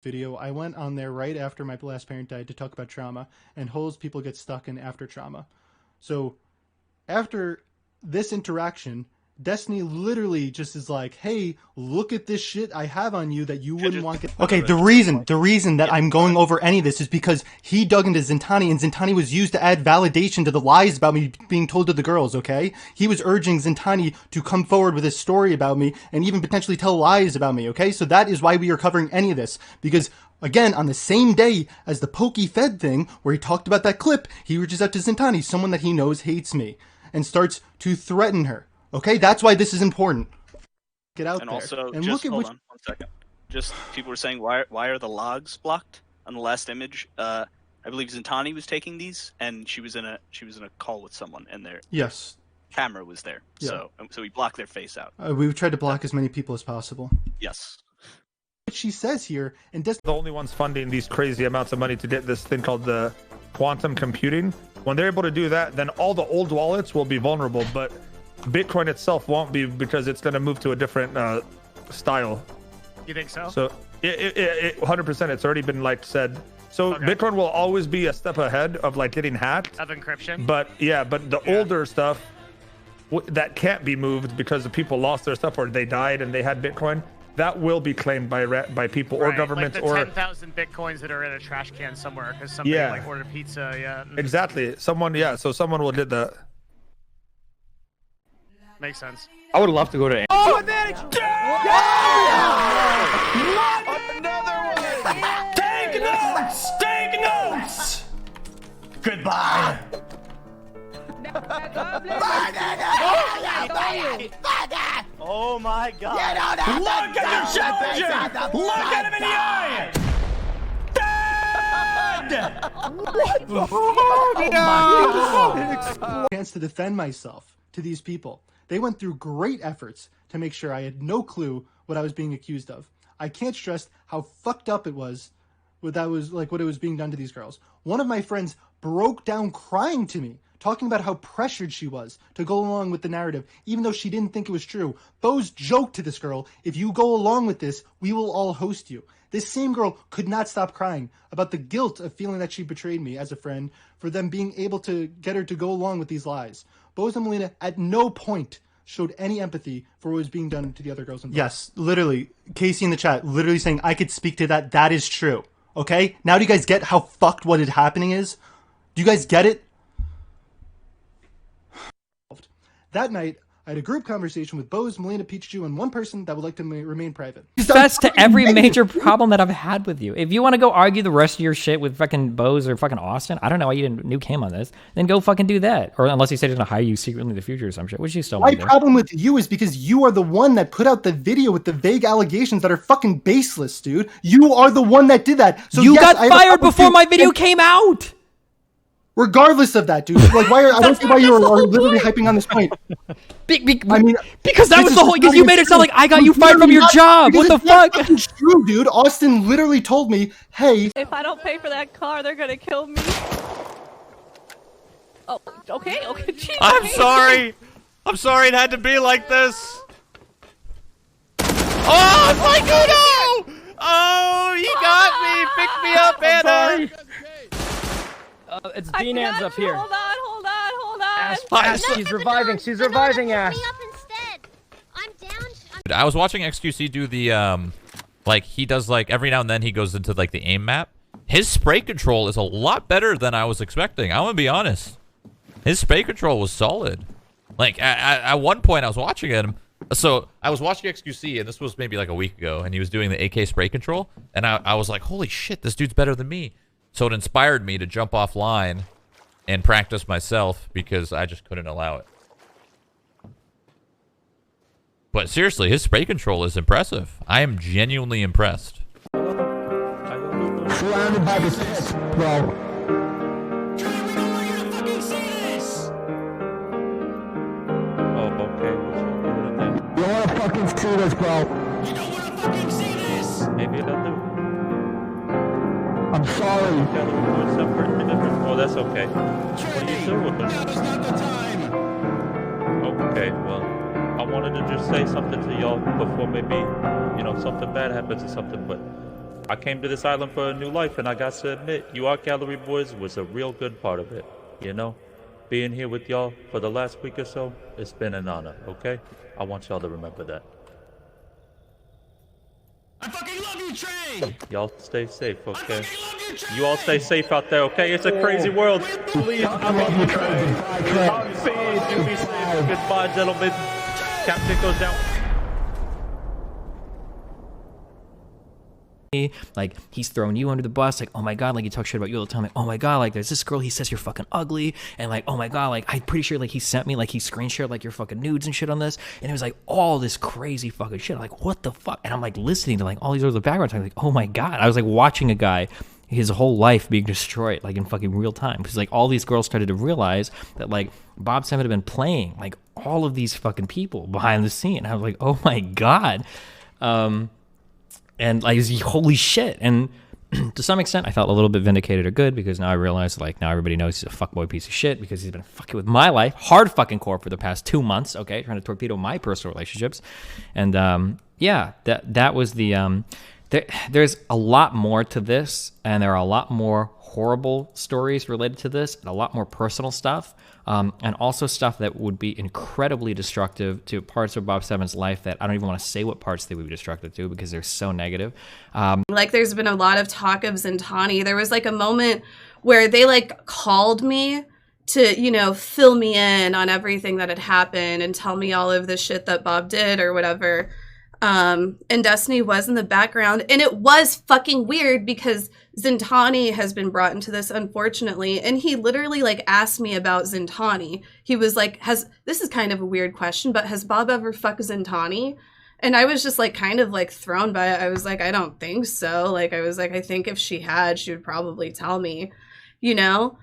video, I went on there right after my last parent died to talk about trauma and holes people get stuck in after trauma. So after this interaction, Destiny literally just is like, hey, look at this shit I have on you that you wouldn't want to... Okay, the reason that I'm going over any of this is because he dug into Zintani, and Zintani was used to add validation to the lies about me being told to the girls, okay? He was urging Zintani to come forward with a story about me and even potentially tell lies about me, okay? So that is why we are covering any of this, because... Again, on the same day as the Pokey Fed thing, where he talked about that clip, he reaches out to Zintani, someone that he knows hates me, and starts to threaten her. Okay, that's why this is important. Get out and there. Also, and just look at hold on 1 second. Just people were saying, why are the logs blocked on the last image? I believe Zintani was taking these, and she was in a call with someone, and their camera was there. Yeah. So we blocked their face out. We've tried to block as many people as possible. Yes. She says here, and the only ones funding these crazy amounts of money to get this thing called the quantum computing. When they're able to do that, then all the old wallets will be vulnerable, but Bitcoin itself won't be, because it's going to move to a different style. You think so? So it 100%. It's already been said. So okay. Bitcoin will always be a step ahead of getting hacked. Of encryption. But yeah, but the older stuff that can't be moved because the people lost their stuff or they died and they had Bitcoin. That will be claimed by people or governments, like the 10,000 bitcoins that are in a trash can somewhere because somebody ordered pizza. Yeah. Exactly. Someone. Yeah. So someone will did that. Makes sense. I would love to go to. Oh, advantage! Another one. Take notes. Goodbye. Oh my God! Look at the challenger! Look at him in the eye! Dead! What the fuck? No! Chance to defend myself to these people. They went through great efforts to make sure I had no clue what I was being accused of. I can't stress how fucked up it was. What it was being done to these girls. One of my friends broke down crying to me, talking about how pressured she was to go along with the narrative, even though she didn't think it was true. Bose joked to this girl, if you go along with this, we will all host you. This same girl could not stop crying about the guilt of feeling that she betrayed me as a friend for them being able to get her to go along with these lies. Bose and Melina at no point showed any empathy for what was being done to the other girls involved. Yes, literally. Casey in the chat, literally saying, I could speak to that. That is true. Okay? Now do you guys get how fucked what is happening is? Do you guys get it? That night, I had a group conversation with Bose, Melina, Peachju, and one person that would like to remain private. Confess to every major problem that I've had with you. If you want to go argue the rest of your shit with fucking Bose or fucking Austin, I don't know why you didn't nuke him on this, then go fucking do that. Or unless he said he's going to hire you secretly in the future or some shit, which you still My problem with you is because you are the one that put out the video with the vague allegations that are fucking baseless, dude. You are the one that did that. So you got fired before my video came out! Regardless of that, dude. I don't see why you are literally hyping on this point. Because that was the whole. Because you made it sound like I got you fired from your job. What the fuck? It's true, dude. Austin literally told me, "Hey, if I don't pay for that car, they're gonna kill me." Oh, okay. Geez, I'm sorry. It had to be like this. Oh my God! Oh, he got me. Pick me up, Anna. It's D-Nans up here. Hold on. Ash, she's reviving. She's reviving, Ash. I'm down. I was watching XQC do the, he does, every now and then he goes into, the aim map. His spray control is a lot better than I was expecting. I'm gonna be honest. His spray control was solid. At one point I was watching him. So, I was watching XQC, and this was maybe, a week ago, and he was doing the AK spray control, and I was like, holy shit, this dude's better than me. So it inspired me to jump offline and practice myself because I just couldn't allow it. But seriously, his spray control is impressive. I am genuinely impressed. Surrounded by the tits, bro. Trey, we don't want you to fucking see this! Oh, okay. You don't want to fucking see this, bro. You don't want to fucking see this! Maybe I do. I'm sorry. Oh, that's okay. What are you doing? Now's not the time. Okay, well, I wanted to just say something to y'all before maybe, something bad happens or something, but I came to this island for a new life, and I got to admit, you Art Gallery boys was a real good part of it, you know? Being here with y'all for the last week or so, it's been an honor, okay? I want y'all to remember that. I fucking love you, Trey! Y'all stay safe, okay? You all stay safe out there, okay? It's a crazy world. Please, I love you, Trey. I'm saying you be safe. Goodbye, gentlemen. Captain goes down. Like, he's throwing you under the bus, like, oh my god, like, he talks shit about you all the time, like, oh my god, like, there's this girl, he says you're fucking ugly, and like, oh my god, like, I'm pretty sure, like, he sent me, like, he screen shared, like, your fucking nudes and shit on this, and it was like, all this crazy fucking shit. I'm like, what the fuck? And I'm like, listening to, like, all these other background talking, like, oh my god. I was like watching a guy, his whole life being destroyed, like, in fucking real time, because, like, all these girls started to realize that, like, Bob7 had been playing, like, all of these fucking people behind the scene. I was like, oh my god. And like, holy shit. And to some extent, I felt a little bit vindicated or good, because now I realized, like, now everybody knows he's a fuckboy piece of shit, because he's been fucking with my life, hard fucking core for the past 2 months, okay, trying to torpedo my personal relationships. And yeah, that was the, there's a lot more to this, and there are a lot more horrible stories related to this, and a lot more personal stuff. And also stuff that would be incredibly destructive to parts of Bob7's life that I don't even want to say what parts they would be destructive to, because they're so negative. Like, there's been a lot of talk of Zintani. There was like a moment where they like called me to, you know, fill me in on everything that had happened and tell me all of the shit that Bob did or whatever. And Destiny was in the background, and it was fucking weird because Zintani has been brought into this, unfortunately, and he literally like asked me about Zintani. He was like, this is kind of a weird question, but has Bob ever fucked Zintani? And I was just like kind of like thrown by it. I was like, I don't think so. Like, I was like, I think if she had, she would probably tell me, you know?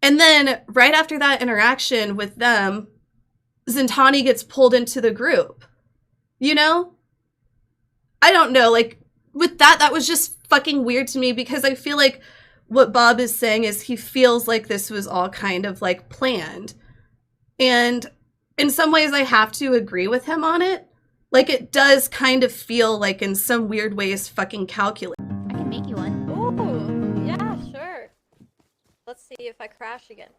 And then right after that interaction with them, Zintani gets pulled into the group, you know? I don't know, like, with that was just fucking weird to me, because I feel like what Bob is saying is he feels like this was all kind of, like, planned. And in some ways I have to agree with him on it. Like, it does kind of feel like, in some weird ways, fucking calculated. I can make you one. Ooh, yeah, sure. Let's see if I crash again.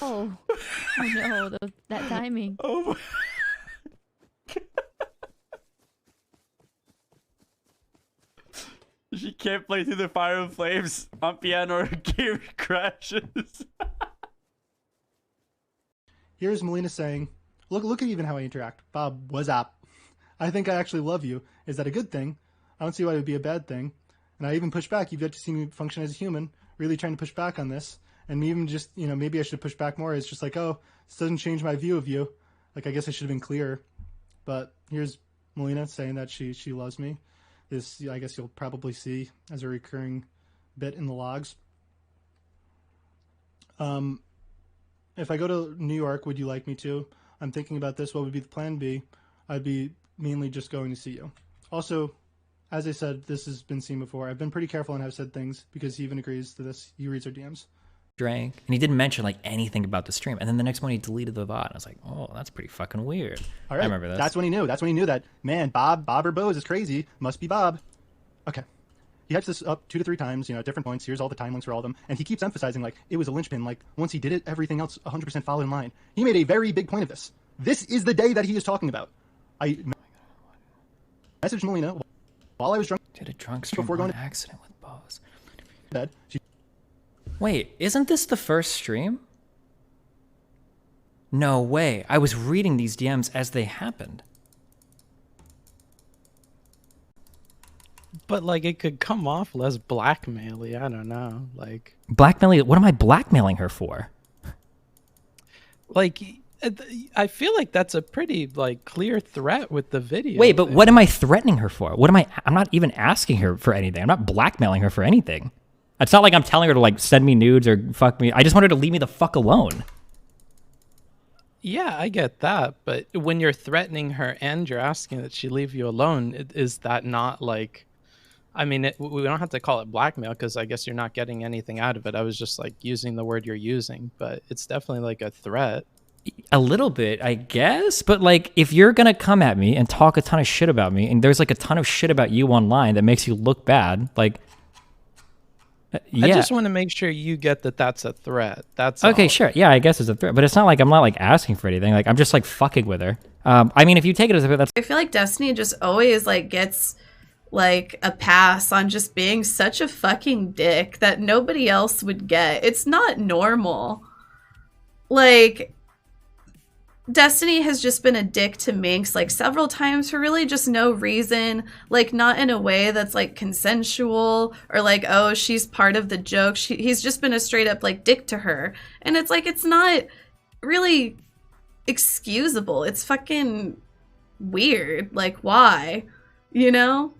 Oh no, that timing. Oh my. She can't play through the fire and flames on piano or game crashes. Here's Melina saying, look at even how I interact. Bob, what's up? I think I actually love you. Is that a good thing? I don't see why it would be a bad thing. And I even push back. You've yet to see me function as a human, really trying to push back on this. And even just, you know, maybe I should push back more. It's just like, oh, this doesn't change my view of you. Like, I guess I should have been clearer. But here's Melina saying that she loves me. This, I guess you'll probably see as a recurring bit in the logs. If I go to New York, would you like me to? I'm thinking about this. What would be the plan B? I'd be mainly just going to see you. Also, as I said, this has been seen before. I've been pretty careful and have said things, because he even agrees to this. He reads our DMs. Drank, and he didn't mention like anything about the stream, and then the next one he deleted the VOD. I was like, oh, that's pretty fucking weird. All right, I remember this. That's when he knew. That's when he knew that, man, Bob or Bose is crazy. Must be Bob. Okay. He hypes this up 2 to 3 times, you know, at different points. Here's all the time links for all of them. And he keeps emphasizing, like, it was a linchpin. Like, once he did it, everything else 100% followed in line. He made a very big point of this. This is the day that he is talking about. I messaged Melina while I was drunk. Did a drunk stream before going to accident with Bose. Bed. Wait, isn't this the first stream? No way. I was reading these DMs as they happened. But, like, it could come off less blackmaily. I don't know. Like, blackmailing? What am I blackmailing her for? Like, I feel like that's a pretty, like, clear threat with the video. Wait, but what am I threatening her for? What am I'm not even asking her for anything. I'm not blackmailing her for anything. It's not like I'm telling her to, like, send me nudes or fuck me. I just want her to leave me the fuck alone. Yeah, I get that. But when you're threatening her and you're asking that she leave you alone, is that not, like, I mean, we don't have to call it blackmail because I guess you're not getting anything out of it. I was just like using the word you're using, but it's definitely like a threat. A little bit, I guess. But like, if you're going to come at me and talk a ton of shit about me, and there's like a ton of shit about you online that makes you look bad, like, yeah. I just want to make sure you get that that's a threat. That's okay, all. sure. Yeah, I guess it's a threat, but it's not like I'm not like asking for anything. Like, I'm just like fucking with her. I mean, if you take it as a threat, that's. I feel like Destiny just always like gets like a pass on just being such a fucking dick that nobody else would get. It's not normal. Like, Destiny has just been a dick to Minx like several times for really just no reason, like not in a way that's like consensual or like, oh, she's part of the joke. He's just been a straight up like dick to her. And it's like, it's not really excusable. It's fucking weird. Like, why? You know?